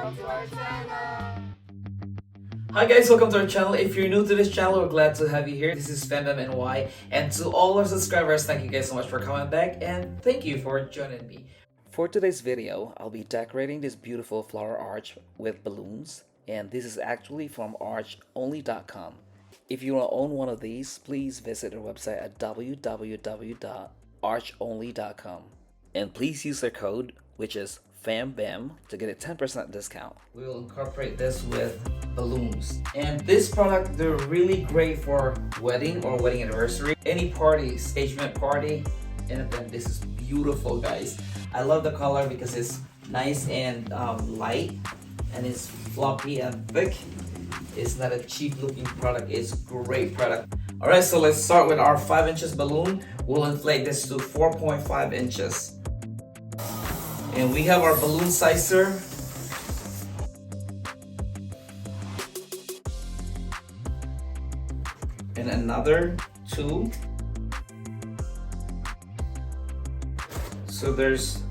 Welcome to our channel! Hi guys, welcome to our channel. If you're new to this channel, we're glad to have you here. This is FemMNY, and to all our subscribers, thank you guys so much for coming back and thank you for joining me. For today's video, I'll be decorating this beautiful flower arch with balloons, and this is actually from archonly.com. If you want to own one of these, please visit our website at www.archonly.com, and please use their code, which is FAMBAM, to get a 10% discount. We will incorporate this with balloons, and this product, they're really great for wedding or wedding anniversary, any parties, engagement party, anything. This is beautiful, guys. I love the color because it's nice and light, and it's floppy and thick. It's not a cheap looking product, it's a great product. Alright, so let's start with our 5 inches balloon. We'll inflate this to 4.5 inches. And we have our balloon sizer. And another 2. So there's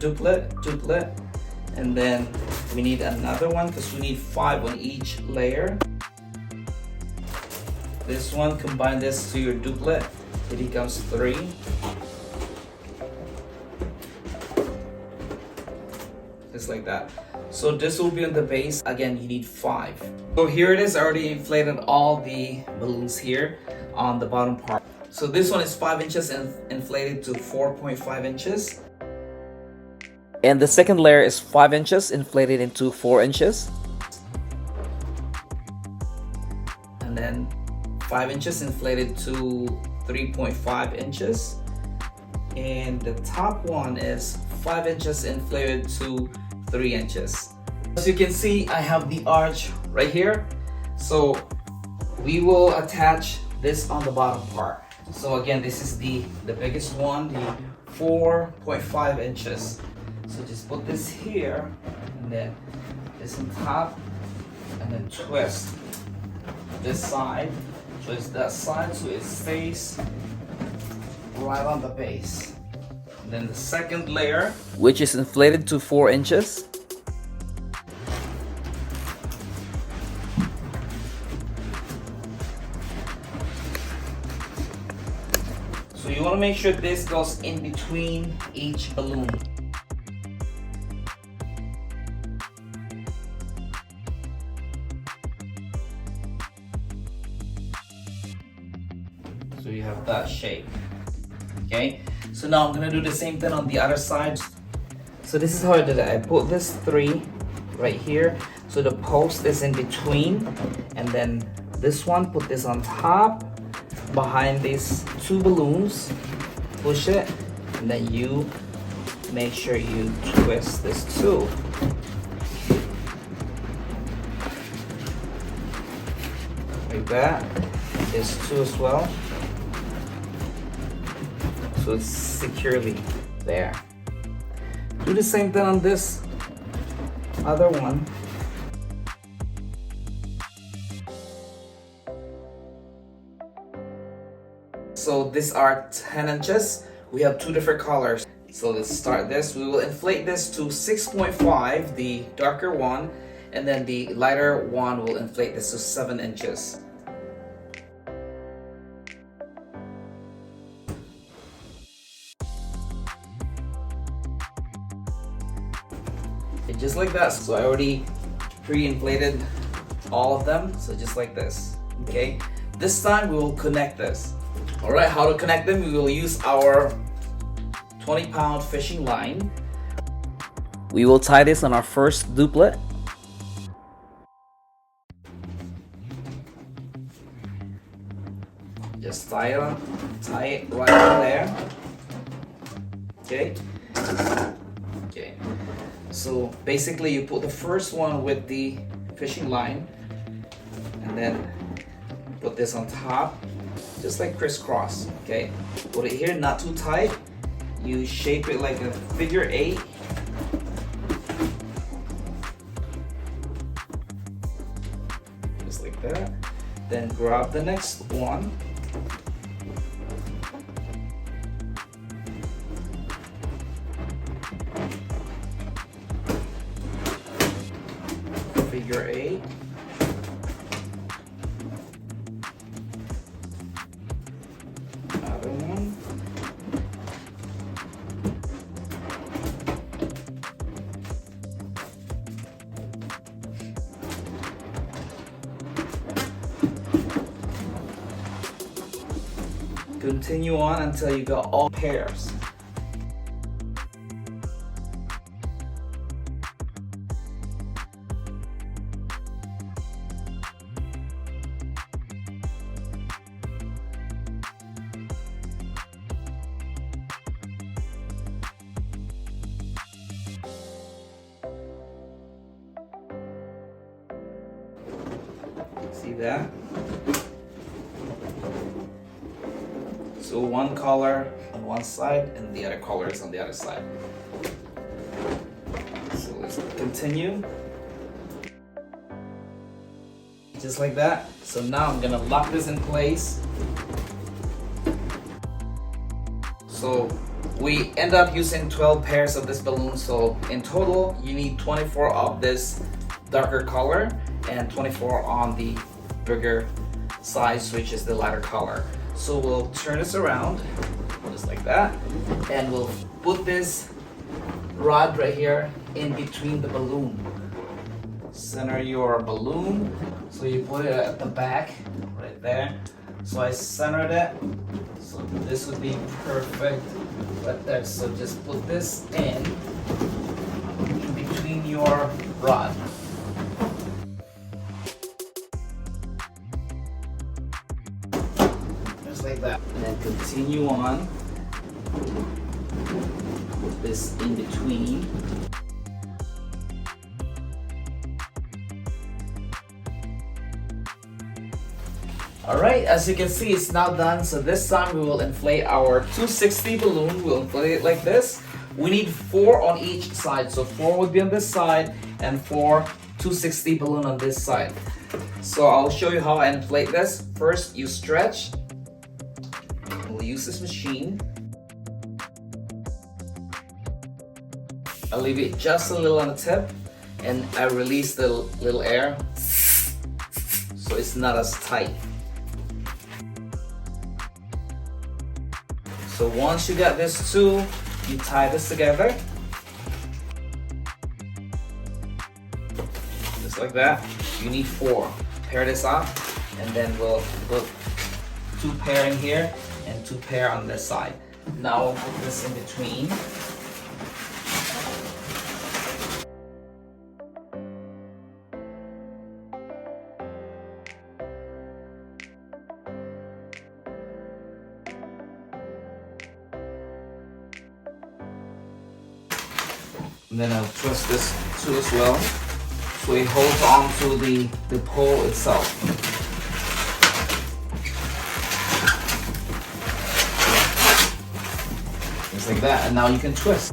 duplet, and then we need another one because we need 5 on each layer. This one, combine this to your duplet, it becomes 3. Just like that. So this will be on the base. Again, you need 5. So here it is. I already inflated all the balloons here on the bottom part. So this one is 5 inches and inflated to 4.5 inches. And the second layer is 5 inches inflated into 4 inches. And then 5 inches inflated to 3.5 inches. And the top one is 5 inches inflated to 3 inches. As you can see, I have the arch right here. So we will attach this on the bottom part. So again, this is the biggest one, the 4.5 inches. So just put this here, and then this on top, and then twist this side, twist that side so it stays right on the base. And then the second layer, which is inflated to 4 inches. So you want to make sure this goes in between each balloon. So you have that shape. Okay, so now I'm gonna do the same thing on the other side. So this is how I did it. I put this 3 right here, so the post is in between, and then this one, put this on top behind these 2 balloons, push it, and then you make sure you twist this too. Like that. This 2 as well. So it's securely there. Do the same thing on this other one. So these are 10 inches. We have 2 different colors. So let's start this. We will inflate this to 6.5, the darker one, and then the lighter one will inflate this to 7 inches. Just like that. So I already pre-inflated all of them, so just like this. Okay, this time we will connect this. All right, how to connect them? We will use our 20-pound fishing line. We will tie this on our first duplet. Just tie it right on there. Okay. So basically you put the first one with the fishing line, and then put this on top, just like crisscross. Okay, put it here, not too tight. You shape it like a figure 8. Just like that. Then grab the next one. figure 8. Other one. Continue on until you got all pairs. See that? So one color on one side and the other color is on the other side. So let's continue. Just like that. So now I'm gonna lock this in place. So we end up using 12 pairs of this balloon. So in total, you need 24 of this darker color and 24 on the bigger size, which is the lighter color. So we'll turn this around, just like that, and we'll put this rod right here in between the balloon. Center your balloon, so you put it at the back, right there. So I centered it, so this would be perfect right there. So just put this in between your rod. Like that, and then continue on, put this in between. All right, as you can see, it's now done. So this time we will inflate our 260 balloon. We'll inflate it like this. We need 4 on each side, so 4 would be on this side and 4 260 balloon on this side. So I'll show you how I inflate this. First, you stretch. We'll use this machine. I leave it just a little on the tip and I release the little air so it's not as tight. So once you got this too, you tie this together. Just like that. You need 4. Pair this up and then we'll put 2 pair in here and 2 pair on this side. Now we'll put this in between. And then I'll twist this too as well, so it holds on to the pole itself. Just like that, and now you can twist.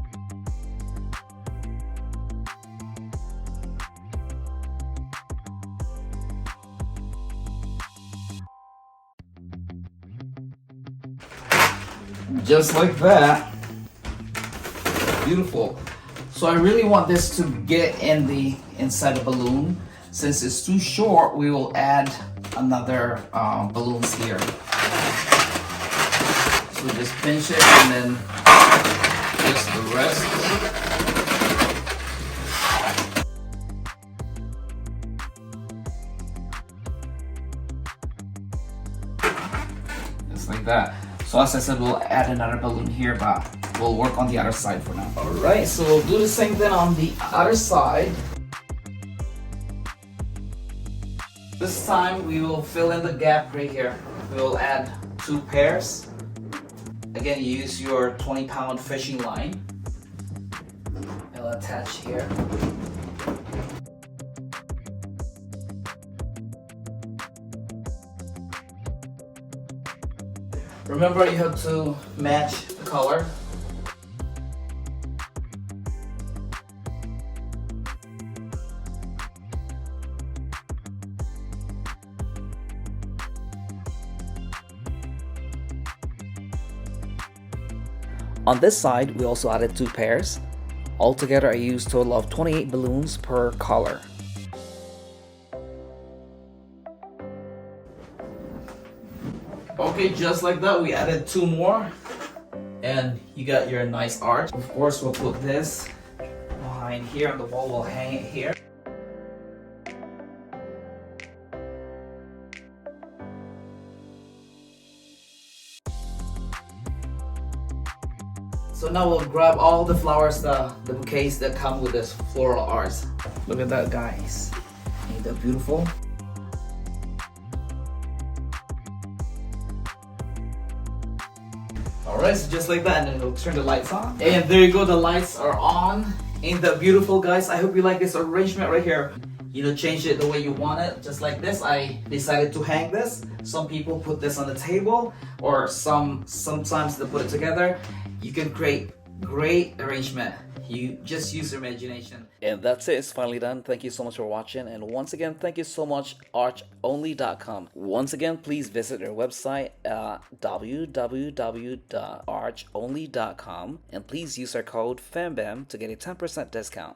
Just like that. Beautiful. So I really want this to get in the inside the balloon. Since it's too short, we will add another balloons here. So just pinch it and then fix the rest. Just like that. So as I said, we'll add another balloon here, but we'll work on the other side for now. Alright, so we'll do the same thing on the other side. This time we will fill in the gap right here. We'll add 2 pairs. Again, you use your 20-pound fishing line. It'll attach here. Remember, you have to match the color. On this side, we also added 2 pairs. Altogether, I used a total of 28 balloons per color. Okay, just like that, we added 2 more. And you got your nice arch. Of course, we'll put this behind here on the wall. We'll hang it here. So now we'll grab all the flowers, the bouquets that come with this floral arch. Look at that, guys. Ain't that beautiful? Alright, so just like that, and then we'll turn the lights on. And there you go, the lights are on. Ain't that beautiful, guys? I hope you like this arrangement right here. You know, change it the way you want it, just like this. I decided to hang this. Some people put this on the table, or sometimes they put it together. You can create great arrangement. You just use your imagination. And that's it. It's finally done. Thank you so much for watching. And once again, thank you so much, archonly.com. Once again, please visit their website at www.archonly.com. And please use our code FAMBAM to get a 10% discount.